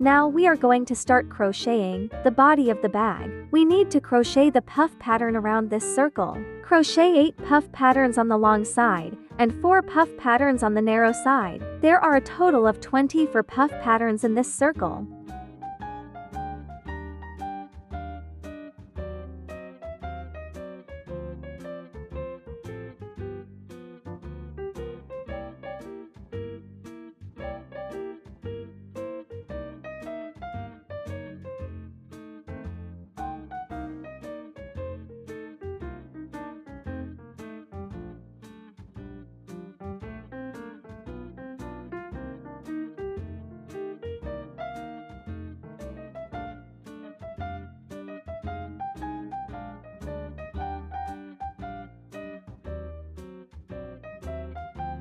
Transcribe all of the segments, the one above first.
Now we are going to start crocheting the body of the bag. We need to crochet the puff pattern around this circle. Crochet 8 puff patterns on the long side and 4 puff patterns on the narrow side. There are a total of 24 puff patterns in this circle.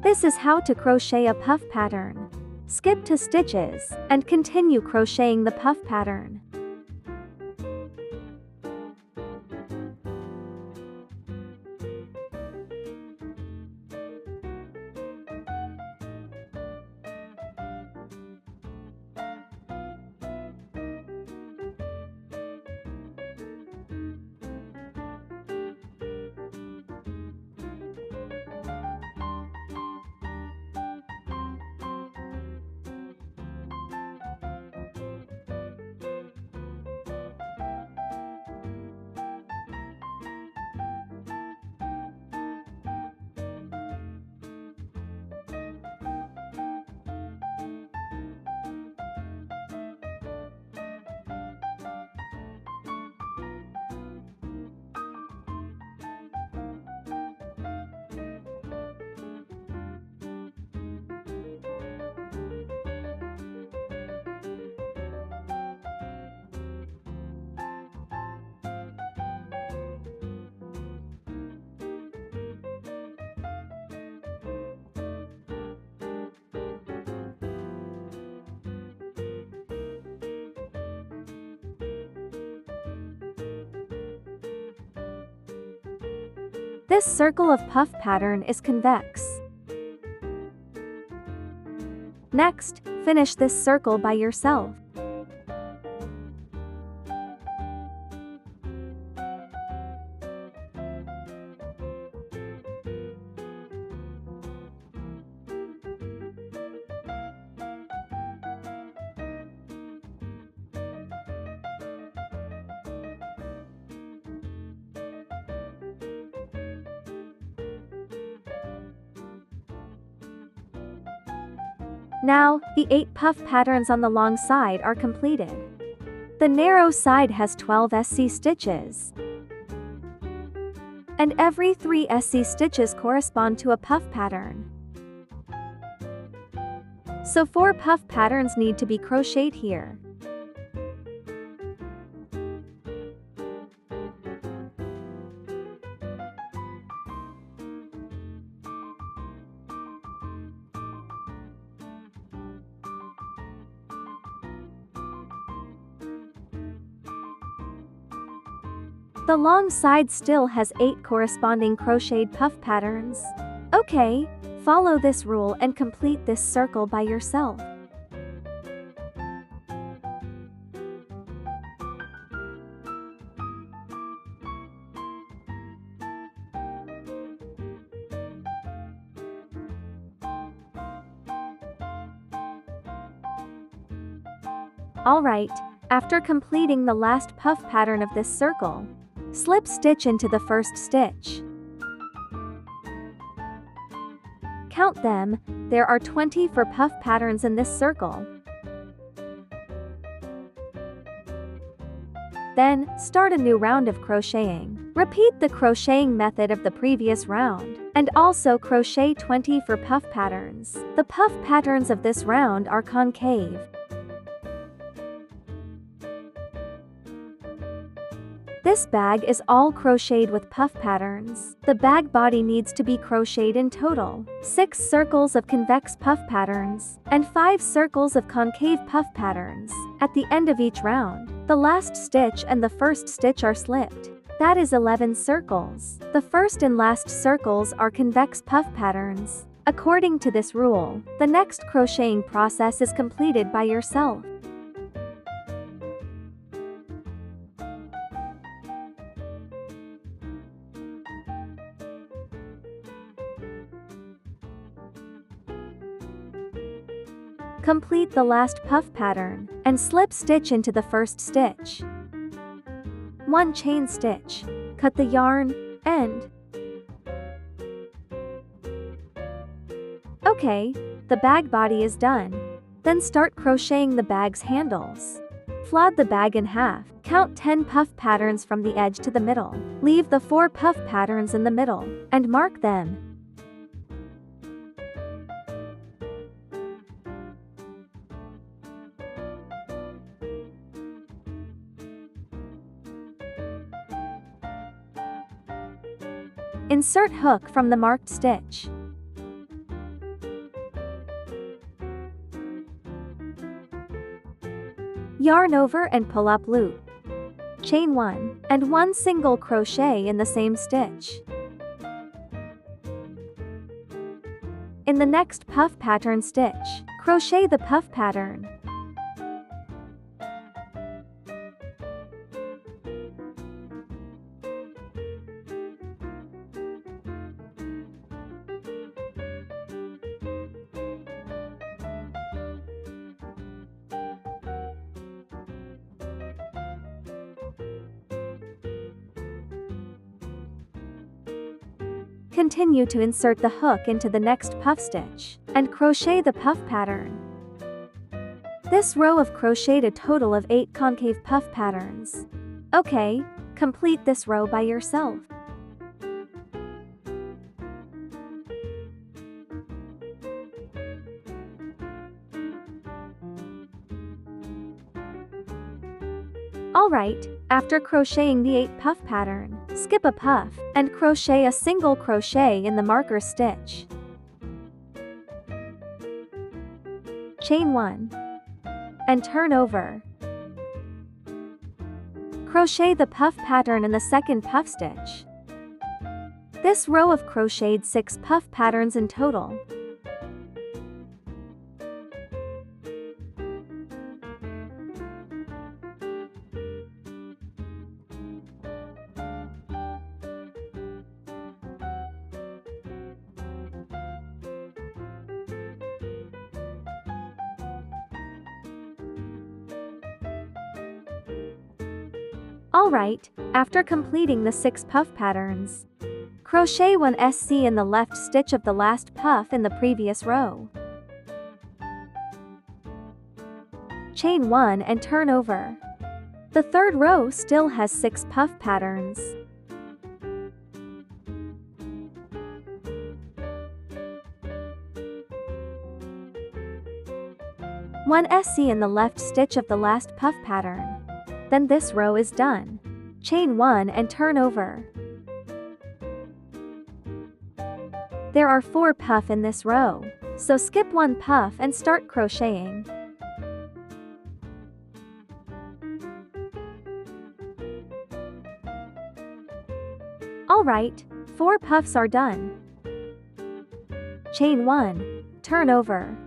This is how to crochet a puff pattern. Skip to stitches and continue crocheting the puff pattern. This circle of puff pattern is convex. Next, finish this circle by yourself. Now, the 8 puff patterns on the long side are completed. The narrow side has 12 SC stitches. And every 3 SC stitches correspond to a puff pattern. So 4 puff patterns need to be crocheted here. The long side still has 8 corresponding crocheted puff patterns. Okay, follow this rule and complete this circle by yourself. Alright, after completing the last puff pattern of this circle, slip stitch into the first stitch. Count them, there are 24 puff patterns in this circle. Then, start a new round of crocheting. Repeat the crocheting method of the previous round, and also crochet 24 puff patterns. The puff patterns of this round are concave. This bag is all crocheted with puff patterns. The bag body needs to be crocheted in total 6 circles of convex puff patterns and 5 circles of concave puff patterns. At the end of each round, the last stitch and the first stitch are slipped. That is 11 circles. The first and last circles are convex puff patterns. According to this rule, the next crocheting process is completed by yourself. Complete the last puff pattern, and slip stitch into the first stitch. 1 chain stitch. Cut the yarn, end. Okay, the bag body is done. Then start crocheting the bag's handles. Fold the bag in half. Count 10 puff patterns from the edge to the middle. Leave the 4 puff patterns in the middle, and mark them. Insert hook from the marked stitch. Yarn over and pull up loop. Chain 1, and 1 single crochet in the same stitch. In the next puff pattern stitch, crochet the puff pattern. Continue to insert the hook into the next puff stitch, and crochet the puff pattern. This row of crocheted a total of 8 concave puff patterns. Okay, complete this row by yourself. Alright, after crocheting the 8 puff pattern, skip a puff, and crochet a single crochet in the marker stitch. Chain 1. And turn over. Crochet the puff pattern in the second puff stitch. This row of crocheted 6 puff patterns in total. Alright, after completing the 6 puff patterns, crochet 1 SC in the left stitch of the last puff in the previous row. Chain 1 and turn over. The third row still has 6 puff patterns. One SC in the left stitch of the last puff pattern. Then this row is done. Chain 1 and turn over. There are 4 puff in this row, so skip 1 puff and start crocheting. Alright, 4 puffs are done. Chain 1, turn over.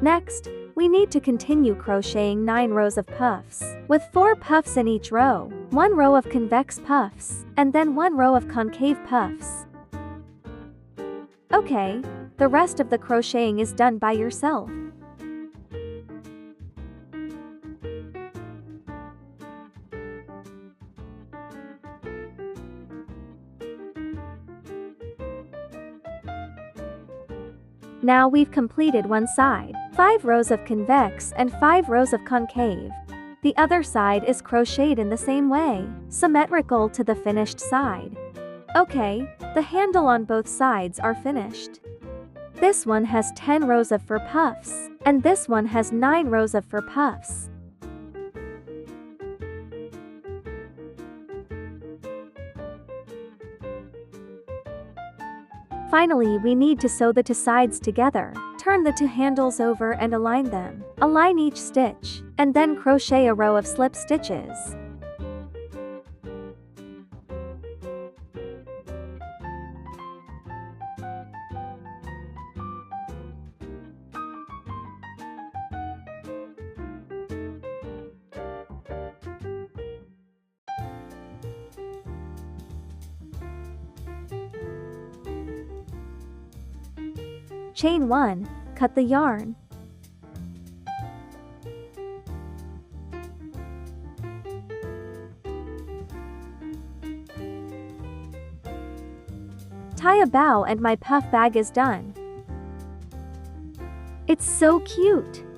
Next, we need to continue crocheting 9 rows of puffs, with 4 puffs in each row, 1 row of convex puffs, and then 1 row of concave puffs. Okay, the rest of the crocheting is done by yourself. Now we've completed one side, 5 rows of convex and 5 rows of concave. The other side is crocheted in the same way, symmetrical to the finished side. Okay, the handle on both sides are finished. This one has 10 rows of fur puffs, and this one has 9 rows of fur puffs. Finally, we need to sew the 2 sides together. Turn the 2 handles over and align them. Align each stitch, and then crochet a row of slip stitches. Chain 1, cut the yarn. Tie a bow and my puff bag is done. It's so cute!